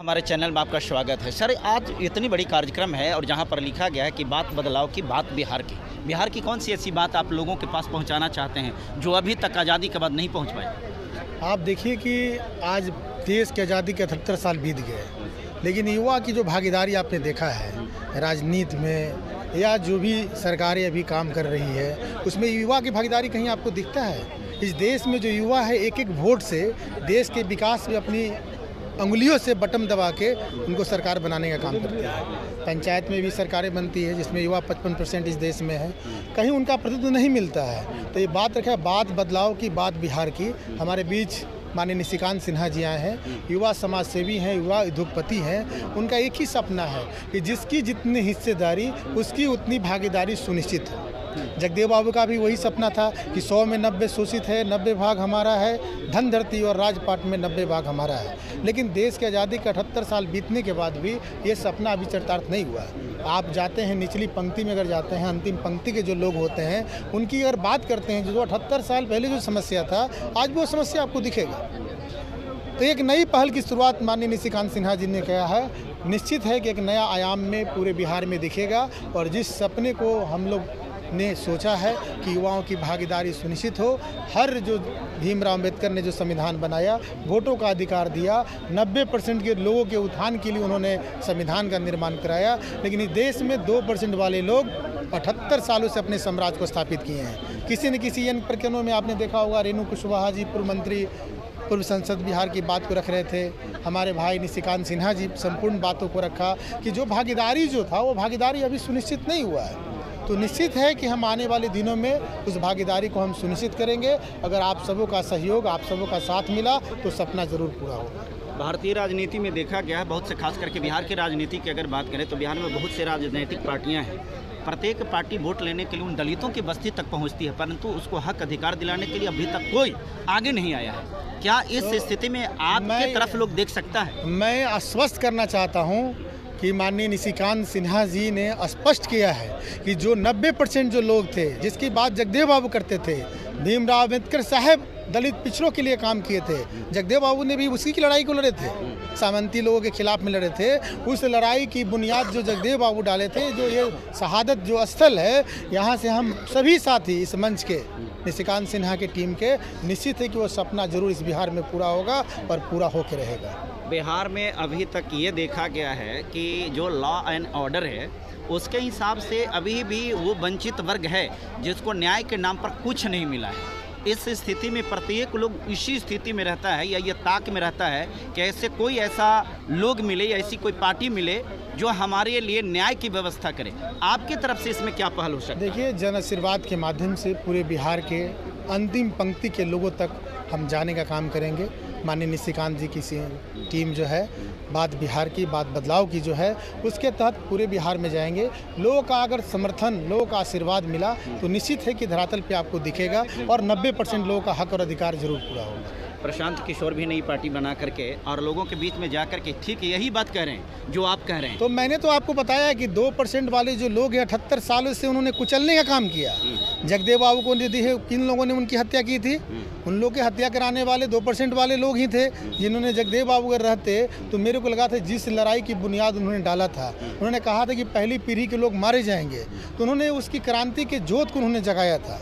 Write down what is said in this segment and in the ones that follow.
हमारे चैनल में आपका स्वागत है। सर, आज इतनी बड़ी कार्यक्रम है और जहां पर लिखा गया है कि बात बदलाव की, बात बिहार की कौन सी ऐसी बात आप लोगों के पास पहुंचाना चाहते हैं जो अभी तक आज़ादी के बाद नहीं पहुंच पाए? आप देखिए कि आज देश की आज़ादी के 78 साल बीत गए, लेकिन युवा की जो भागीदारी आपने देखा है राजनीति में या जो भी सरकारें अभी काम कर रही है उसमें युवा की भागीदारी कहीं आपको दिखता है? इस देश में जो युवा है एक एक वोट से देश के विकास में अपनी अंगुलियों से बटन दबा के उनको सरकार बनाने का काम करते हैं। पंचायत में भी सरकारें बनती है जिसमें युवा 55% इस देश में है, कहीं उनका प्रतिनिधित्व नहीं मिलता है। तो ये बात रखा, बात बदलाव की, बात बिहार की। हमारे बीच माननीय निशिकांत सिन्हा जी आए हैं, युवा समाज सेवी हैं, युवा उद्योगपति हैं। उनका एक ही सपना है कि जिसकी जितनी हिस्सेदारी उसकी उतनी भागीदारी सुनिश्चित हो। जगदेव बाबू का भी वही सपना था कि 100 में 90 शोषित है, 90 भाग हमारा है, धन धरती और राजपाट में 90 भाग हमारा है। लेकिन देश की आज़ादी के 78 साल बीतने के बाद भी ये सपना अभी चरितार्थ नहीं हुआ। आप जाते हैं निचली पंक्ति में, अगर जाते हैं अंतिम पंक्ति के जो लोग होते हैं उनकी अगर बात करते हैं जो 78 साल पहले जो समस्या था आज वो समस्या आपको दिखेगा। तो एक नई पहल की शुरुआत माननीय निशिकांत सिन्हा जी ने किया है। निश्चित है कि एक नया आयाम में पूरे बिहार में दिखेगा और जिस सपने को हम लोग ने सोचा है कि युवाओं की भागीदारी सुनिश्चित हो। हर जो भीमराव अम्बेडकर ने जो संविधान बनाया, वोटों का अधिकार दिया, 90% के लोगों के उत्थान के लिए उन्होंने संविधान का निर्माण कराया, लेकिन इस देश में 2% वाले लोग 78 सालों से अपने साम्राज्य को स्थापित किए हैं। किसी न किसी अन्य प्रकरणों में आपने देखा होगा, रेणु कुशवाहा जी पूर्व मंत्री, पूर्व संसद बिहार की बात को रख रहे थे। हमारे भाई निशिकांत सिन्हा जी संपूर्ण बातों को रखा कि जो भागीदारी जो था वो भागीदारी अभी सुनिश्चित नहीं हुआ है। तो निश्चित है कि हम आने वाले दिनों में उस भागीदारी को हम सुनिश्चित करेंगे। अगर आप सबों का सहयोग, आप सबों का साथ मिला तो सपना जरूर पूरा होगा। भारतीय राजनीति में देखा गया है बहुत से, खास करके बिहार की राजनीति की अगर बात करें तो बिहार में बहुत से राजनीतिक पार्टियां हैं। प्रत्येक पार्टी वोट लेने के लिए उन दलितों की बस्ती तक पहुंचती है, परंतु उसको हक अधिकार दिलाने के लिए अभी तक कोई आगे नहीं आया है। क्या इस स्थिति में आपकी तरफ लोग देख सकता है? मैं आश्वस्त करना चाहता हूँ कि माननीय निशिकांत सिन्हा जी ने स्पष्ट किया है कि जो 90% जो लोग थे, जिसकी बात जगदेव बाबू करते थे, भीमराव अम्बेडकर साहब दलित पिछड़ों के लिए काम किए थे, जगदेव बाबू ने भी उसी की लड़ाई को लड़े थे, सामंती लोगों के खिलाफ में लड़े थे। उस लड़ाई की बुनियाद जो जगदेव बाबू डाले थे, जो ये शहादत जो स्थल है, यहाँ से हम सभी साथी इस मंच के निशिकांत सिन्हा की टीम के निश्चित है कि वो सपना जरूर इस बिहार में पूरा होगा और पूरा होकर रहेगा। बिहार में अभी तक ये देखा गया है कि जो लॉ एंड ऑर्डर है उसके हिसाब से अभी भी वो वंचित वर्ग है जिसको न्याय के नाम पर कुछ नहीं मिला है। इस स्थिति में प्रत्येक लोग इसी स्थिति में रहता है या ये ताक में रहता है कि ऐसे कोई ऐसा लोग मिले या ऐसी कोई पार्टी मिले जो हमारे लिए न्याय की व्यवस्था करे। आपकी तरफ से इसमें क्या पहल हो सकता है? देखिए, जन आशीर्वाद के माध्यम से पूरे बिहार के अंतिम पंक्ति के लोगों तक हम जाने का काम करेंगे। माननीय निशिकांत जी की टीम जो है, बात बिहार की, बात बदलाव की जो है, उसके तहत पूरे बिहार में जाएंगे। लोगों का अगर समर्थन, लोगों का आशीर्वाद मिला तो निश्चित है कि धरातल पे आपको दिखेगा और 90% लोगों का हक और अधिकार जरूर पूरा होगा। प्रशांत किशोर भी नई पार्टी बना करके और लोगों के बीच में जा करके ठीक यही बात कह रहे हैं जो आप कह रहे हैं। तो मैंने तो आपको बताया कि 2% वाले जो लोग हैं 78 सालों से उन्होंने कुचलने का काम किया। जगदेव बाबू को किन लोगों ने उनकी हत्या की थी? उन लोग की हत्या कराने वाले 2% वाले लोग ही थे जिन्होंने जगदेव बाबू अगर रहते तो मेरे को लगा था जिस लड़ाई की बुनियाद उन्होंने डाला था, उन्होंने कहा था कि पहली पीढ़ी के लोग मारे जाएंगे, तो उन्होंने उसकी क्रांति के जोत को उन्होंने जगाया था।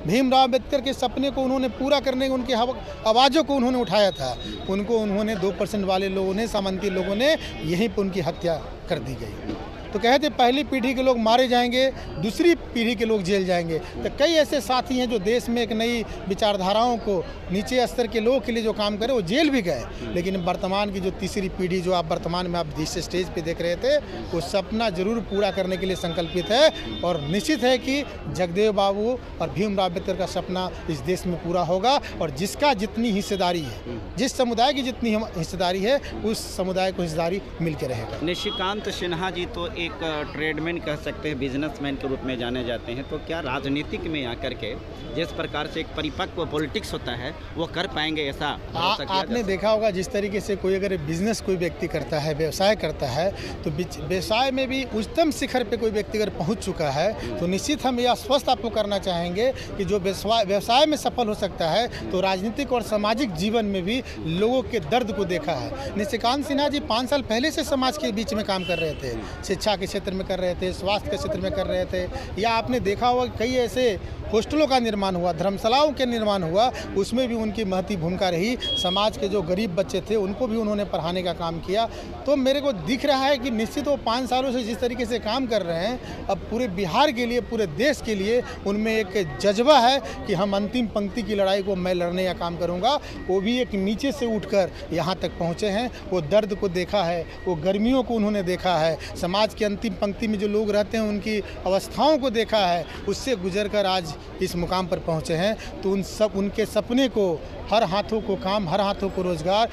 भीमराव अम्बेडकर के सपने को उन्होंने पूरा करने के, उनकी आवाज़ों को उन्होंने उठाया था। उन्होंने 2% वाले लोगों ने, सामंती लोगों ने, यहीं पर उनकी हत्या कर दी गई। तो कहते पहली पीढ़ी के लोग मारे जाएंगे, दूसरी पीढ़ी के लोग जेल जाएंगे। तो कई ऐसे साथी हैं जो देश में एक नई विचारधाराओं को नीचे स्तर के लोगों के लिए जो काम करे वो जेल भी गए। लेकिन वर्तमान की जो तीसरी पीढ़ी जो आप वर्तमान में आप जिस स्टेज पे देख रहे थे, वो सपना जरूर पूरा करने के लिए संकल्पित है और निश्चित है कि जगदेव बाबू और भीमराव अम्बेडकर का सपना इस देश में पूरा होगा। और जिसका जितनी हिस्सेदारी है, जिस समुदाय की जितनी हिस्सेदारी है, उस समुदाय को हिस्सेदारी मिलकर रहेगा। निशिकांत सिन्हा जी तो एक ट्रेडमैन कह सकते हैं, बिजनेसमैन के रूप में जाने जाते हैं, तो क्या राजनीतिक में आकर के जिस प्रकार से एक परिपक्व पॉलिटिक्स होता है वो कर पाएंगे, ऐसा भरोसा किया आपने जा देखा होगा जिस तरीके से कोई अगर बिजनेस कोई व्यक्ति करता है, व्यवसाय करता है, तो व्यवसाय में भी उच्चतम शिखर पे कोई व्यक्ति अगर पहुंच चुका है तो निश्चित हम यह आश्वस्त आपको करना चाहेंगे कि जो व्यवसाय में सफल हो सकता है तो राजनीतिक और सामाजिक जीवन में भी लोगों के दर्द को देखा है। निशिकांत सिन्हा जी 5 साल पहले से समाज के बीच में काम कर रहे थे, शिक्षा के क्षेत्र में कर रहे थे, स्वास्थ्य के क्षेत्र में कर रहे थे, या आपने देखा होगा कई ऐसे हॉस्टलों का निर्माण हुआ, धर्मशालाओं के निर्माण हुआ, उसमें भी उनकी महती भूमिका रही। समाज के जो गरीब बच्चे थे उनको भी उन्होंने पढ़ाने का काम किया। तो मेरे को दिख रहा है कि निश्चित वो 5 सालों से जिस तरीके से काम कर रहे हैं, अब पूरे बिहार के लिए, पूरे देश के लिए उनमें एक जज्बा है कि हम अंतिम पंक्ति की लड़ाई को मैं लड़ने का काम करूँगा। वो भी एक नीचे से उठकर यहाँ तक पहुँचे हैं, वो दर्द को देखा है, वो गर्मियों को उन्होंने देखा है, समाज की अंतिम पंक्ति में जो लोग रहते हैं उनकी अवस्थाओं को देखा है, उससे गुजर कर आज इस मुकाम पर पहुँचे हैं। तो उनके सपने को, हर हाथों को काम, हर हाथों को रोजगार,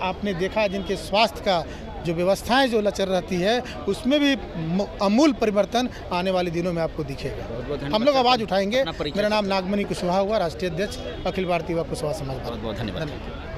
आपने देखा जिनके स्वास्थ्य का जो व्यवस्थाएं जो लचर रहती है उसमें भी अमूल परिवर्तन आने वाले दिनों में आपको दिखेगा। हम लोग आवाज़ उठाएंगे। मेरा नाम नागमणि कुशवाहा हुआ, राष्ट्रीय अध्यक्ष अखिल भारतीय युवा कुशवाहा समाज। बहुत बहुत धन्यवाद।